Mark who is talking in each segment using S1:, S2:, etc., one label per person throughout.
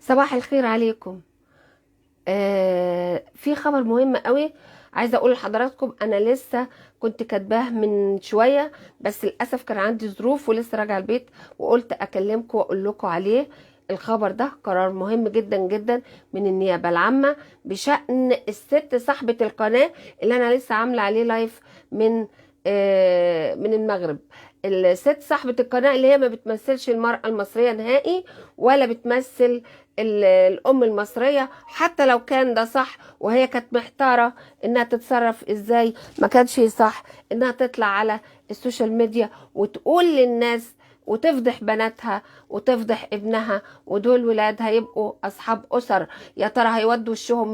S1: صباح الخير عليكم. في خبر مهم قوي عايزه اقول لحضراتكم. انا لسه كنت كاتباه من شويه، بس للاسف كان عندي ظروف ولسه راجعه البيت، وقلت اكلمكم واقول لكم عليه. الخبر ده قرار مهم جدا جدا من النيابه العامه بشان الست صاحبه القناه اللي انا لسه عامله عليه لايف من من المغرب. الست صاحبه القناه اللي هي ما بتمثلش المراه المصريه نهائي، ولا بتمثل الام المصريه. حتى لو كان ده صح وهي كانت محتاره انها تتصرف ازاي، ما كانش صح انها تطلع على السوشيال ميديا وتقول للناس وتفضح بناتها وتفضح ابنها، ودول ولاد هيبقوا اصحاب اسر. يا ترى هيودوا وشهم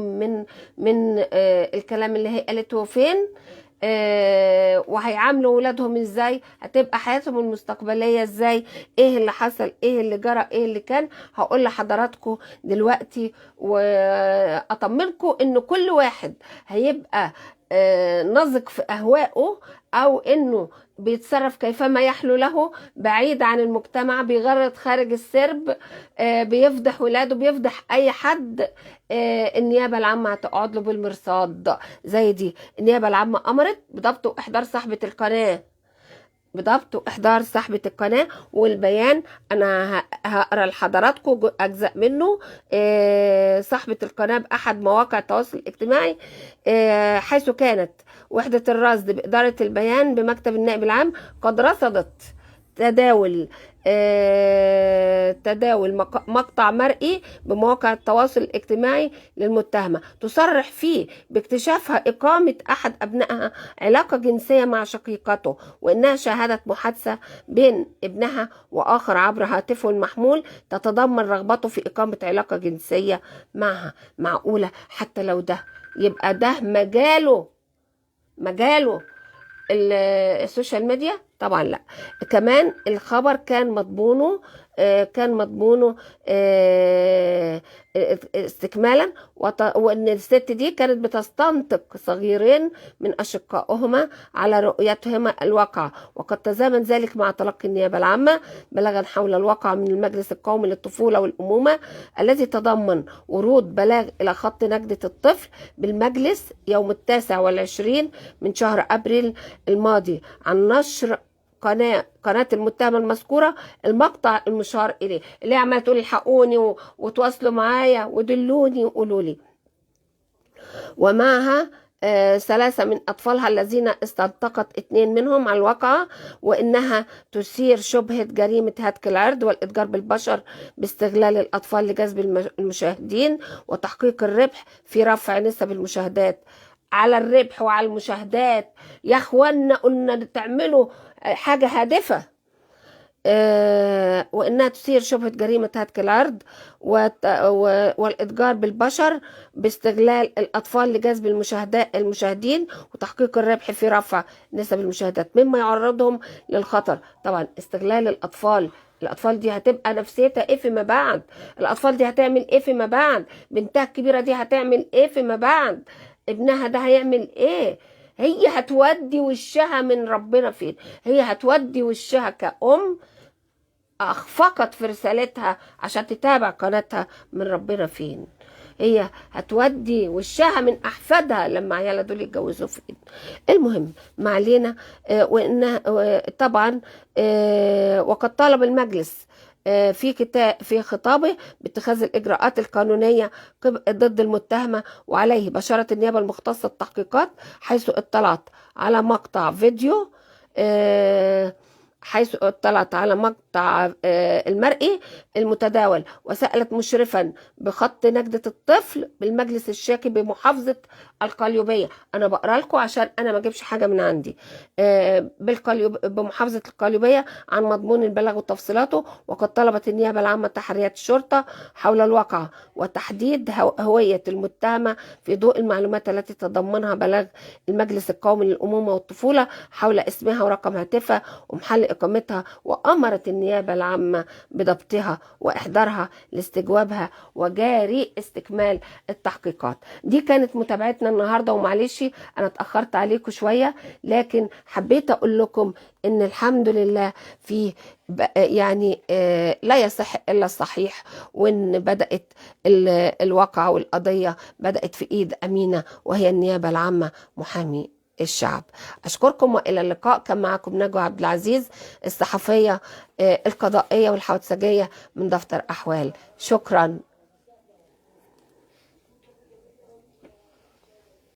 S1: من الكلام اللي هي قالته فين؟ وهيعاملوا ولادهم ازاي؟ هتبقى حياتهم المستقبليه ازاي؟ ايه اللي حصل؟ ايه اللي جرى؟ ايه اللي كان؟ هقول لحضراتكم دلوقتي واطمنكم ان كل واحد هيبقى ناضج في اهوائه، او انه بيتصرف كيفما يحلو له، بعيد عن المجتمع، بيغرد خارج السرب، بيفضح ولاده، بيفضح اي حد. النيابه العامه هتقعد له بالمرصاد زي دي. النيابه العامه امرت بضبط واحضار صاحبه القناه، بضبط واحضار صاحبه القناه. والبيان انا هقرا لحضراتكم اجزاء منه. صاحبه القناه باحد مواقع التواصل الاجتماعي، حيث كانت وحده الرصد باداره البيان بمكتب النائب العام قد رصدت تداول مقطع مرئي بمواقع التواصل الاجتماعي للمتهمة تصرح فيه باكتشافها إقامة أحد أبنائها علاقة جنسية مع شقيقته، وإنها شاهدت محادثة بين ابنها وآخر عبر هاتفه المحمول تتضمن رغبته في إقامة علاقة جنسية معها. معقولة؟ حتى لو ده يبقى ده مجاله السوشيال ميديا؟ طبعا لا. كمان الخبر كان مضمونه استكمالا، وان الست دي كانت بتستنطق صغيرين من اشقائهما على رؤيتهما الواقع، وقد تزامن ذلك مع تلقي النيابه العامه بلاغا حول الواقع من المجلس القومي للطفوله والامومه، الذي تضمن ورود بلاغ الى خط نجدة الطفل بالمجلس يوم 29 من شهر ابريل الماضي عن نشر قناة المتهمة المذكورة المقطع المشار إليه، اللي عمالة تقول الحقوني وتواصلوا معايا ودلوني وقولوا لي. ومعها 3 من أطفالها الذين استنطقت 2 منهم على الواقعة، وإنها تثير شبهة جريمة هتك العرض والإتجار بالبشر باستغلال الأطفال لجذب المشاهدين وتحقيق الربح في رفع نسب المشاهدات. على الربح وعلى المشاهدات يا اخوانا، قلنا تعملوا حاجة هادفة. وإنها تثير شبهة جريمة هتك العرض والإتجار بالبشر باستغلال الأطفال لجذب المشاهدين وتحقيق الربح في رفع نسب المشاهدات مما يعرضهم للخطر. طبعا استغلال الأطفال دي هتبقى نفسيتها إيه فيما بعد؟ الأطفال دي هتعمل إيه فيما بعد؟ بنتها الكبيرة دي هتعمل إيه فيما بعد؟ ابنها ده هيعمل إيه؟ هي هتودي وشها من ربنا فين؟ هي هتودي وشها كأم أخفقت في رسالتها عشان تتابع قناتها من ربنا فين؟ هي هتودي وشها من أحفادها لما عيالها دول يتجوزوا فين؟ المهم ما علينا. وإن طبعا وقد طالب المجلس في خطابه باتخاذ الإجراءات القانونية ضد المتهمة، وعليه بشرت النيابة المختصة التحقيقات حيث اطلعت على مقطع فيديو مقطع المرئي المتداول، وسألت مشرفا بخط نجدة الطفل بالمجلس الشاكي بمحافظة القليوبية. أنا بقرأ لكم عشان أنا ما أجيبش حاجة من عندي. بمحافظة القليوبية عن مضمون البلاغ وتفصيلاته. وقد طلبت النيابة العامة تحريات الشرطة حول الواقعة وتحديد هوية المتهمة في ضوء المعلومات التي تضمنها بلاغ المجلس القومي للأمومة والطفولة حول اسمها ورقم هاتفها ومحل إقامتها. وأمرت النيابة النيابة العامة بضبطها وإحضارها لاستجوابها وجاري استكمال التحقيقات. دي كانت متابعتنا النهاردة، ومعلش أنا اتأخرت عليكم شوية، لكن حبيت أقول لكم إن الحمد لله في يعني لا يصح إلا الصحيح، وإن بدأت الواقعة والقضية بدأت في إيد أمينة، وهي النيابة العامة محامي الشعب. أشكركم وإلى اللقاء. كان معكم نجوى عبد العزيز، الصحفية القضائية والحوتسجية من دفتر أحوال. شكرا.